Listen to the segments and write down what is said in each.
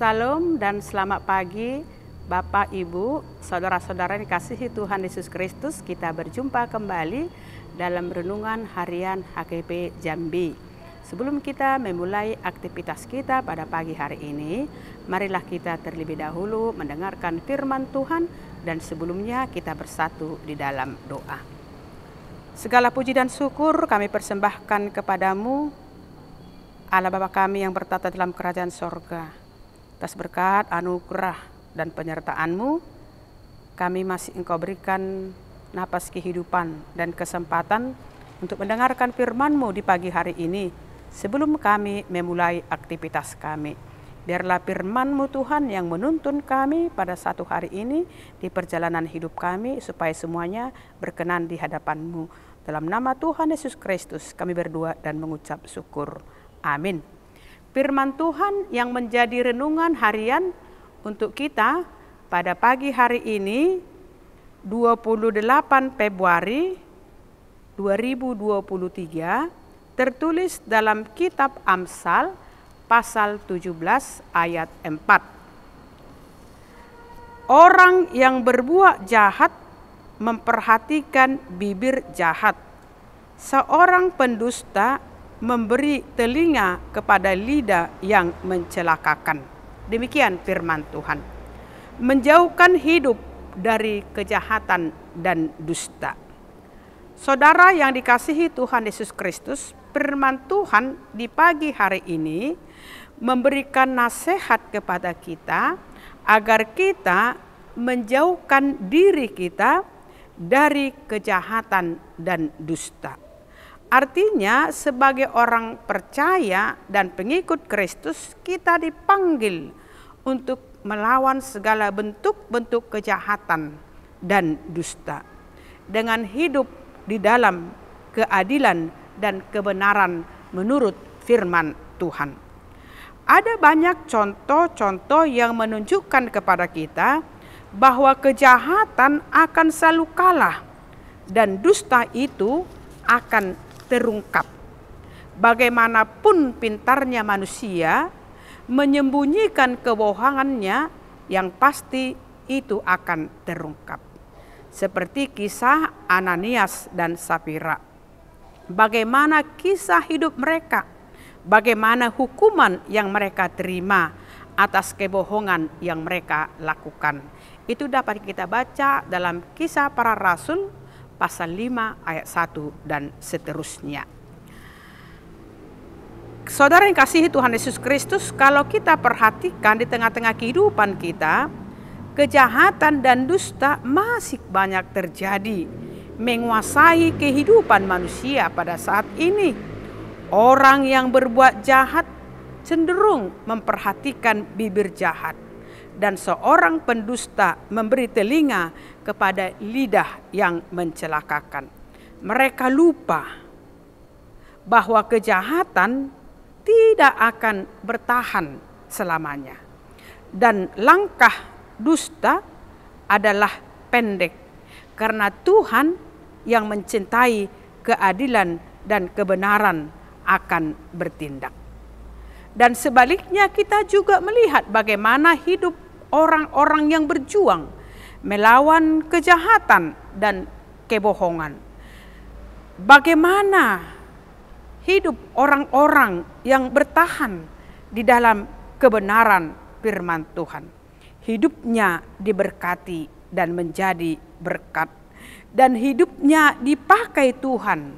Salam dan selamat pagi Bapak, Ibu, saudara-saudara yang dikasihi Tuhan Yesus Kristus. Kita berjumpa kembali dalam renungan harian HKP Jambi. Sebelum kita memulai aktivitas kita pada pagi hari ini, marilah kita terlebih dahulu mendengarkan firman Tuhan dan sebelumnya kita bersatu di dalam doa. Segala puji dan syukur kami persembahkan kepadamu, Allah Bapa kami yang bertata dalam kerajaan sorga. Atas berkat, anugerah, dan penyertaan-Mu, kami masih Engkau berikan napas kehidupan dan kesempatan untuk mendengarkan firman-Mu di pagi hari ini. Sebelum kami memulai aktivitas kami, biarlah firman-Mu Tuhan yang menuntun kami pada satu hari ini di perjalanan hidup kami, supaya semuanya berkenan di hadapan-Mu. Dalam nama Tuhan Yesus Kristus kami berdoa dan mengucap syukur. Amin. Firman Tuhan yang menjadi renungan harian untuk kita pada pagi hari ini 28 Februari 2023 tertulis dalam kitab Amsal pasal 17 ayat 4. Orang yang berbuat jahat memperhatikan bibir jahat. Seorang pendusta memberi telinga kepada lidah yang mencelakakan. Demikian firman Tuhan. Menjauhkan hidup dari kejahatan dan dusta. Saudara yang dikasihi Tuhan Yesus Kristus, firman Tuhan di pagi hari ini memberikan nasihat kepada kita agar kita menjauhkan diri kita dari kejahatan dan dusta. Artinya sebagai orang percaya dan pengikut Kristus, kita dipanggil untuk melawan segala bentuk-bentuk kejahatan dan dusta dengan hidup di dalam keadilan dan kebenaran menurut firman Tuhan. Ada banyak contoh-contoh yang menunjukkan kepada kita bahwa kejahatan akan selalu kalah dan dusta itu akan terungkap. Bagaimanapun pintarnya manusia menyembunyikan kebohongannya, yang pasti itu akan terungkap. Seperti kisah Ananias dan Safira. Bagaimana kisah hidup mereka, bagaimana hukuman yang mereka terima atas kebohongan yang mereka lakukan. Itu dapat kita baca dalam Kisah Para Rasul pasal 5 ayat 1 dan seterusnya. Saudara yang kasih Tuhan Yesus Kristus, kalau kita perhatikan di tengah-tengah kehidupan kita, kejahatan dan dusta masih banyak terjadi, menguasai kehidupan manusia pada saat ini. Orang yang berbuat jahat cenderung memperhatikan bibir jahat, dan seorang pendusta memberi telinga kepada lidah yang mencelakakan. Mereka lupa bahwa kejahatan tidak akan bertahan selamanya. Dan langkah dusta adalah pendek, karena Tuhan yang mencintai keadilan dan kebenaran akan bertindak. Dan sebaliknya kita juga melihat bagaimana hidup orang-orang yang berjuang melawan kejahatan dan kebohongan. Bagaimana hidup orang-orang yang bertahan di dalam kebenaran firman Tuhan. Hidupnya diberkati dan menjadi berkat. Dan hidupnya dipakai Tuhan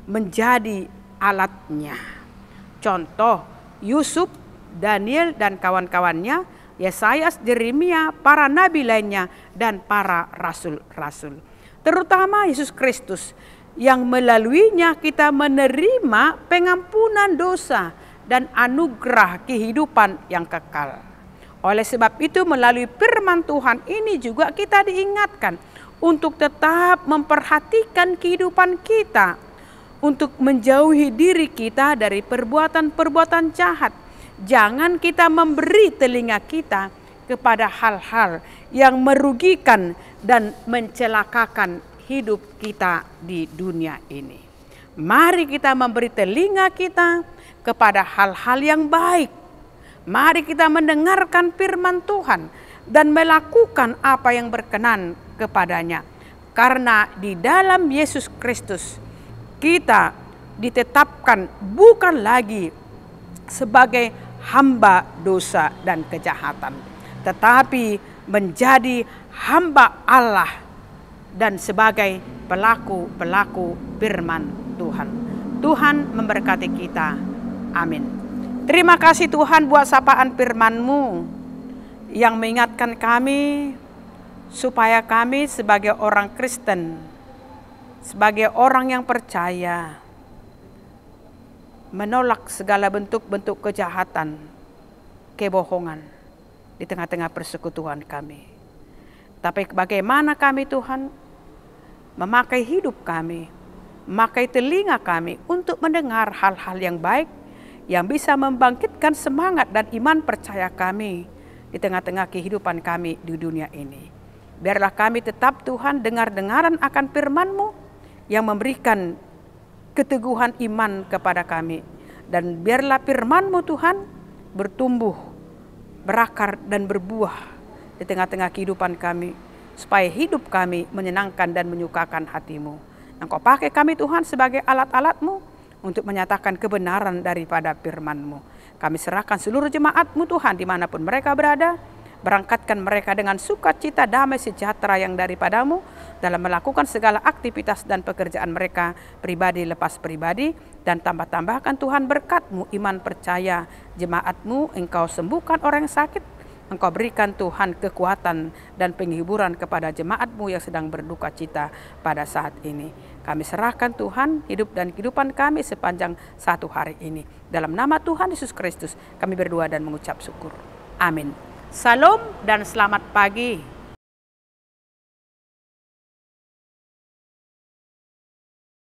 menjadi alatnya. Contoh, Yusuf, Daniel dan kawan-kawannya, Yesaya, Yeremia, para nabi lainnya, dan para rasul-rasul. Terutama Yesus Kristus yang melaluinya kita menerima pengampunan dosa dan anugerah kehidupan yang kekal. Oleh sebab itu melalui firman Tuhan ini juga kita diingatkan untuk tetap memperhatikan kehidupan kita, untuk menjauhi diri kita dari perbuatan-perbuatan jahat. Jangan kita memberi telinga kita kepada hal-hal yang merugikan dan mencelakakan hidup kita di dunia ini. Mari kita memberi telinga kita kepada hal-hal yang baik. Mari kita mendengarkan firman Tuhan dan melakukan apa yang berkenan kepadanya. Karena di dalam Yesus Kristus kita ditetapkan bukan lagi sebagai hamba dosa dan kejahatan, tetapi menjadi hamba Allah dan sebagai pelaku-pelaku firman Tuhan. Tuhan memberkati kita. Amin. Terima kasih Tuhan buat sapaan firman-Mu yang mengingatkan kami supaya kami sebagai orang Kristen, sebagai orang yang percaya, menolak segala bentuk-bentuk kejahatan, kebohongan di tengah-tengah persekutuan kami. Tapi bagaimana kami Tuhan memakai hidup kami, memakai telinga kami untuk mendengar hal-hal yang baik, yang bisa membangkitkan semangat dan iman percaya kami di tengah-tengah kehidupan kami di dunia ini. Biarlah kami tetap Tuhan dengar-dengaran akan firman-Mu yang memberikan keteguhan iman kepada kami. Dan biarlah firman-Mu Tuhan bertumbuh, berakar dan berbuah di tengah-tengah kehidupan kami, supaya hidup kami menyenangkan dan menyukakan hati-Mu. Engkau pakai kami Tuhan sebagai alat-alat-Mu untuk menyatakan kebenaran daripada firman-Mu. Kami serahkan seluruh jemaat-Mu Tuhan dimanapun mereka berada. Berangkatkan mereka dengan sukacita, damai, sejahtera yang daripada-Mu dalam melakukan segala aktivitas dan pekerjaan mereka pribadi lepas pribadi. Dan tambah-tambahkan Tuhan berkat-Mu, iman percaya jemaat-Mu. Engkau sembuhkan orang yang sakit. Engkau berikan Tuhan kekuatan dan penghiburan kepada jemaat-Mu yang sedang berduka cita pada saat ini. Kami serahkan Tuhan hidup dan kehidupan kami sepanjang satu hari ini. Dalam nama Tuhan Yesus Kristus kami berdoa dan mengucap syukur. Amin. Salam dan selamat pagi.